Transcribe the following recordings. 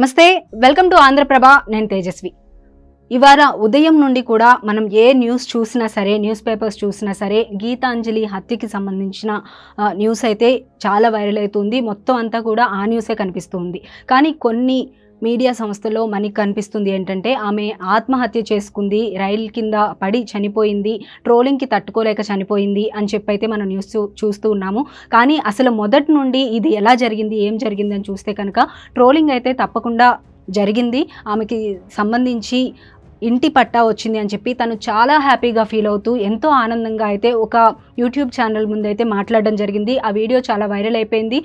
నమస్తే, welcome to Andhraprabha. నేను తేజస్వి. ఇవాళ ఉదయం నుండి కూడా మనం ఏ న్యూస్ చూసినా సరే, న్యూస్ పేపర్స్ చూసినా సరే, గీతాంజలి హత్యకి సంబంధించిన న్యూస్ అయితే చాలా వైరల్ అవుతుంది. మొత్తం అంతా కూడా ఆ న్యూసే కనిపిస్తుంది. కానీ కొన్ని మీడియా సంస్థల్లో మనకి కనిపిస్తుంది ఏంటంటే ఆమె ఆత్మహత్య చేసుకుంది, రైలు కింద పడి చనిపోయింది, ట్రోలింగ్కి తట్టుకోలేక చనిపోయింది అని చెప్పైతే మనం న్యూస్ చూస్తూ ఉన్నాము. కానీ అసలు మొదటి నుండి ఇది ఎలా జరిగింది, ఏం జరిగింది అని చూస్తే కనుక ట్రోలింగ్ అయితే తప్పకుండా జరిగింది. ఆమెకి సంబంధించి ఇంటి పట్టా వచ్చింది అని చెప్పి తను చాలా హ్యాపీగా ఫీల్ అవుతూ ఎంతో ఆనందంగా అయితే ఒక యూట్యూబ్ ఛానల్ ముందైతే మాట్లాడడం జరిగింది. ఆ వీడియో చాలా వైరల్ అయిపోయింది.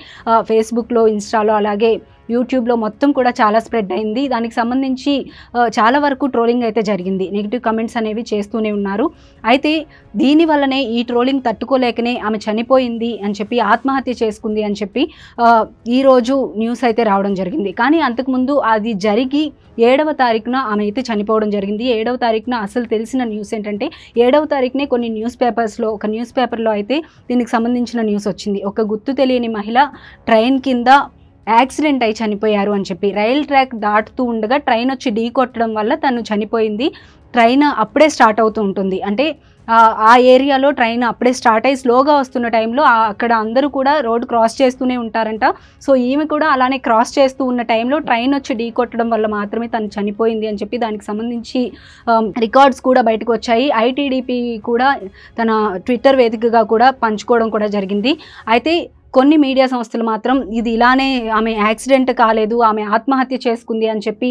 ఫేస్బుక్లో, ఇన్స్టాలో, అలాగే యూట్యూబ్లో మొత్తం కూడా చాలా స్ప్రెడ్ అయింది. దానికి సంబంధించి చాలా వరకు ట్రోలింగ్ అయితే జరిగింది. నెగిటివ్ కమెంట్స్ అనేవి చేస్తూనే ఉన్నారు. అయితే దీనివల్లనే ఈ ట్రోలింగ్ తట్టుకోలేకనే ఆమె చనిపోయింది అని చెప్పి, ఆత్మహత్య చేసుకుంది అని చెప్పి ఈరోజు న్యూస్ అయితే రావడం జరిగింది. కానీ అంతకుముందు అది జరిగి 7వ తారీఖున ఆమె అయితే చనిపోవడం జరిగింది. 7వ తారీఖున అసలు తెలిసిన న్యూస్ ఏంటంటే 7వ తారీఖునే కొన్ని ఒక న్యూస్ పేపర్లో అయితే దీనికి సంబంధించిన న్యూస్ వచ్చింది. ఒక గుర్తు తెలియని మహిళ ట్రైన్ కింద యాక్సిడెంట్ అయి చనిపోయారు అని చెప్పి, రైల్ ట్రాక్ దాటుతూ ఉండగా ట్రైన్ వచ్చి ఢీ కొట్టడం వల్ల తను చనిపోయింది. ట్రైన్ అప్పుడే స్టార్ట్ అవుతూ ఉంటుంది, అంటే ఆ ఏరియాలో ట్రైన్ అప్పుడే స్టార్ట్ అయ్యి స్లోగా వస్తున్న టైంలో అక్కడ అందరూ కూడా రోడ్ క్రాస్ చేస్తూనే ఉంటారంట. సో ఈమె కూడా అలానే క్రాస్ చేస్తూ ఉన్న టైంలో ట్రైన్ వచ్చి ఢీ కొట్టడం వల్ల మాత్రమే తను చనిపోయింది అని చెప్పి దానికి సంబంధించి రికార్డ్స్ కూడా బయటకు వచ్చాయి. ఐటీడీపీ కూడా తన ట్విట్టర్ వేదికగా కూడా పంచుకోవడం కూడా జరిగింది. అయితే కొన్ని మీడియా సంస్థలు మాత్రం ఇది ఇలానే ఆమె యాక్సిడెంట్ కాలేదు, ఆమె ఆత్మహత్య చేసుకుంది అని చెప్పి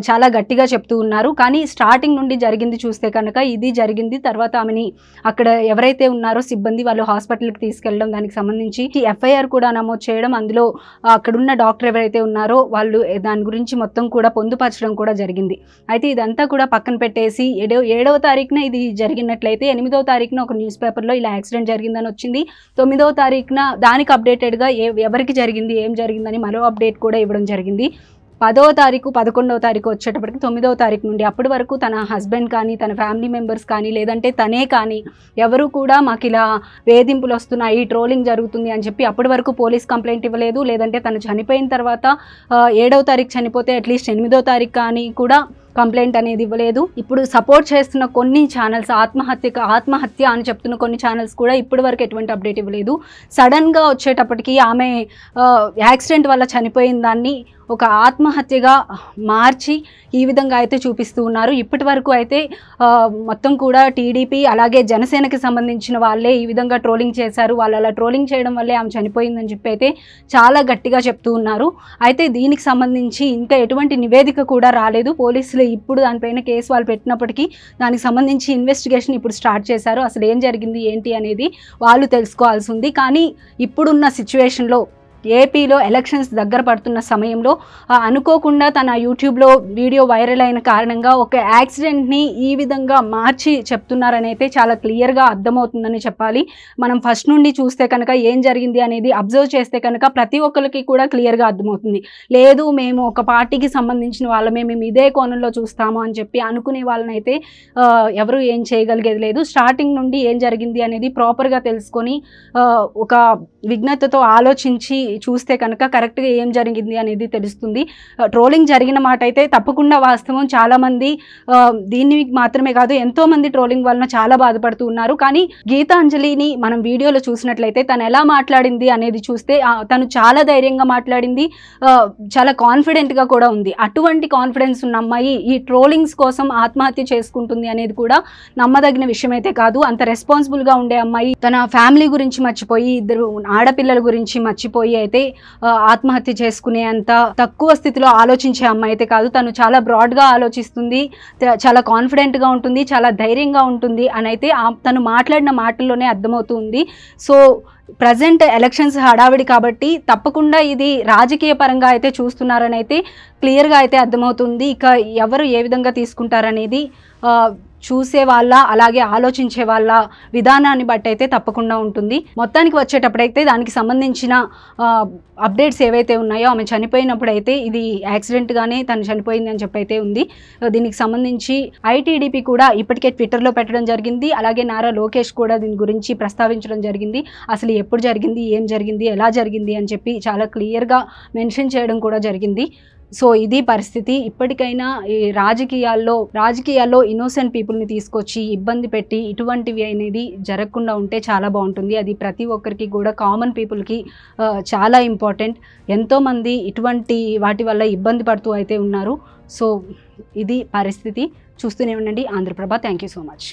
చాలా గట్టిగా చెప్తూ ఉన్నారు. కానీ స్టార్టింగ్ నుండి జరిగింది చూస్తే కనుక ఇది జరిగింది. తర్వాత ఆమెని అక్కడ ఎవరైతే ఉన్నారో సిబ్బంది వాళ్ళు హాస్పిటల్కి తీసుకెళ్ళడం, దానికి సంబంధించి ఎఫ్ఐఆర్ కూడా నమోదు చేయడం, అందులో అక్కడున్న డాక్టర్ ఎవరైతే ఉన్నారో వాళ్ళు దాని గురించి మొత్తం కూడా పొందుపరచడం కూడా జరిగింది. అయితే ఇదంతా కూడా పక్కన పెట్టేసి 7వ తారీఖున ఇది జరిగినట్లయితే 8వ తారీఖున ఒక న్యూస్ పేపర్లో ఇలా యాక్సిడెంట్ జరిగిందని వచ్చింది. 9వ తారీఖున దానికి అప్డేటెడ్గా ఎవరికి జరిగింది, ఏం జరిగిందని మరో అప్డేట్ కూడా ఇవ్వడం జరిగింది. 10వ తారీఖు, 11వ తారీఖు వచ్చేటప్పటికి 9వ తారీఖు నుండి అప్పటి వరకు తన హస్బెండ్ కానీ, తన ఫ్యామిలీ మెంబర్స్ కానీ, లేదంటే తనే కానీ ఎవరు కూడా మాకు ఇలా వేధింపులు వస్తున్నాయి, ట్రోలింగ్ జరుగుతుంది అని చెప్పి అప్పటి వరకు పోలీస్ కంప్లైంట్ ఇవ్వలేదు. లేదంటే తను చనిపోయిన తర్వాత 7వ తారీఖు చనిపోతే అట్లీస్ట్ 8వ తారీఖు కానీ కూడా కంప్లైంట్ అనేది ఇవ్వలేదు. ఇప్పుడు సపోర్ట్ చేస్తున్న కొన్ని ఛానల్స్ ఆత్మహత్య అని చెప్తున్న కొన్ని ఛానల్స్ కూడా ఇప్పటి వరకు ఎటువంటి అప్డేట్ ఇవ్వలేదు. సడన్గా వచ్చేటప్పటికి ఆమె యాక్సిడెంట్ వల్ల చనిపోయిన దాన్ని ఒక ఆత్మహత్యగా మార్చి ఈ విధంగా అయితే చూపిస్తూ ఉన్నారు. ఇప్పటి వరకు అయితే మొత్తం కూడా టీడీపీ అలాగే జనసేనకి సంబంధించిన వాళ్ళే ఈ విధంగా ట్రోలింగ్ చేశారు, వాళ్ళు అలా ట్రోలింగ్ చేయడం వల్లే ఆమె చనిపోయిందని చెప్పి అయితే చాలా గట్టిగా చెప్తూ ఉన్నారు. అయితే దీనికి సంబంధించి ఇంకా ఎటువంటి నివేదిక కూడా రాలేదు. పోలీసులు ఇప్పుడు దానిపైన కేసు వాళ్ళు పెట్టినప్పటికీ దానికి సంబంధించి ఇన్వెస్టిగేషన్ ఇప్పుడు స్టార్ట్ చేశారు. అసలు ఏం జరిగింది ఏంటి అనేది వాళ్ళు తెలుసుకోవాల్సి ఉంది. కానీ ఇప్పుడున్న సిచ్యువేషన్లో ఏపీలో ఎలక్షన్స్ దగ్గర పడుతున్న సమయంలో అనుకోకుండా తన యూట్యూబ్లో వీడియో వైరల్ అయిన కారణంగా ఒక యాక్సిడెంట్ని ఈ విధంగా మార్చి చెప్తున్నారని అయితే చాలా క్లియర్గా అర్థమవుతుందని చెప్పాలి. మనం ఫస్ట్ నుండి చూస్తే కనుక ఏం జరిగింది అనేది అబ్జర్వ్ చేస్తే కనుక ప్రతి ఒక్కరికి కూడా క్లియర్గా అర్థమవుతుంది. లేదు మేము ఒక పార్టీకి సంబంధించిన వాళ్ళమే, మేము ఇదే కోణంలో చూస్తాము అని చెప్పి అనుకునే వాళ్ళనైతే ఎవరు ఏం చేయగలిగేది లేదు. స్టార్టింగ్ నుండి ఏం జరిగింది అనేది ప్రాపర్గా తెలుసుకొని ఒక విజ్ఞతతో ఆలోచించి చూస్తే కనుక కరెక్ట్గా ఏం జరిగింది అనేది తెలుస్తుంది. ట్రోలింగ్ జరిగిన మాట అయితే తప్పకుండా వాస్తవం. చాలామంది దీన్ని మాత్రమే కాదు ఎంతోమంది ట్రోలింగ్ వలన చాలా బాధపడుతూ ఉన్నారు. కానీ గీతాంజలిని మనం వీడియోలో చూసినట్లయితే తను ఎలా మాట్లాడింది అనేది చూస్తే తను చాలా ధైర్యంగా మాట్లాడింది, చాలా కాన్ఫిడెంట్గా కూడా ఉంది. అటువంటి కాన్ఫిడెన్స్ ఉన్న అమ్మాయి ఈ ట్రోలింగ్స్ కోసం ఆత్మహత్య చేసుకుంటుంది అనేది కూడా నమ్మదగిన విషయం అయితే కాదు. అంత రెస్పాన్సిబుల్గా ఉండే అమ్మాయి తన ఫ్యామిలీ గురించి మర్చిపోయి, 2 ఆడపిల్లల గురించి మర్చిపోయి అయితే ఆత్మహత్య చేసుకునే అంత తక్కువ స్థితిలో ఆలోచించే అమ్మాయి అయితే కాదు. తను చాలా బ్రాడ్గా ఆలోచిస్తుంది, చాలా కాన్ఫిడెంట్గా ఉంటుంది, చాలా ధైర్యంగా ఉంటుంది అని అయితే తను మాట్లాడిన మాటల్లోనే అర్థమవుతుంది. సో ప్రజెంట్ ఎలక్షన్స్ హడావిడి కాబట్టి తప్పకుండా ఇది రాజకీయ పరంగా అయితే చూస్తున్నారని అయితే క్లియర్గా అయితే అర్థమవుతుంది. ఇక ఎవరు ఏ విధంగా తీసుకుంటారనేది చూసే వాళ్ళ అలాగే ఆలోచించే వాళ్ళ విధానాన్ని బట్టి అయితే తప్పకుండా ఉంటుంది. మొత్తానికి వచ్చేటప్పుడైతే దానికి సంబంధించిన అప్డేట్స్ ఏవైతే ఉన్నాయో ఆమె చనిపోయినప్పుడు అయితే ఇది యాక్సిడెంట్గానే తను చనిపోయింది అని చెప్పి అయితే ఉంది. దీనికి సంబంధించి ఐటీడీపీ కూడా ఇప్పటికే ట్విట్టర్లో పెట్టడం జరిగింది. అలాగే నారా లోకేష్ కూడా దీని గురించి ప్రస్తావించడం జరిగింది. అసలు ఎప్పుడు జరిగింది, ఏం జరిగింది, ఎలా జరిగింది అని చెప్పి చాలా క్లియర్గా మెన్షన్ చేయడం కూడా జరిగింది. సో ఇది పరిస్థితి. ఇప్పటికైనా ఈ రాజకీయాల్లో ఇన్నోసెంట్ పీపుల్ని తీసుకొచ్చి ఇబ్బంది పెట్టి ఇటువంటివి అనేది జరగకుండా ఉంటే చాలా బాగుంటుంది. అది ప్రతి ఒక్కరికి కూడా, కామన్ పీపుల్కి చాలా ఇంపార్టెంట్. ఎంతోమంది ఇటువంటి వాటి వల్ల ఇబ్బంది పడుతూ అయితే ఉన్నారు. సో ఇది పరిస్థితి. చూస్తూనే ఉండండి Andhra Prabha. Thank you so much.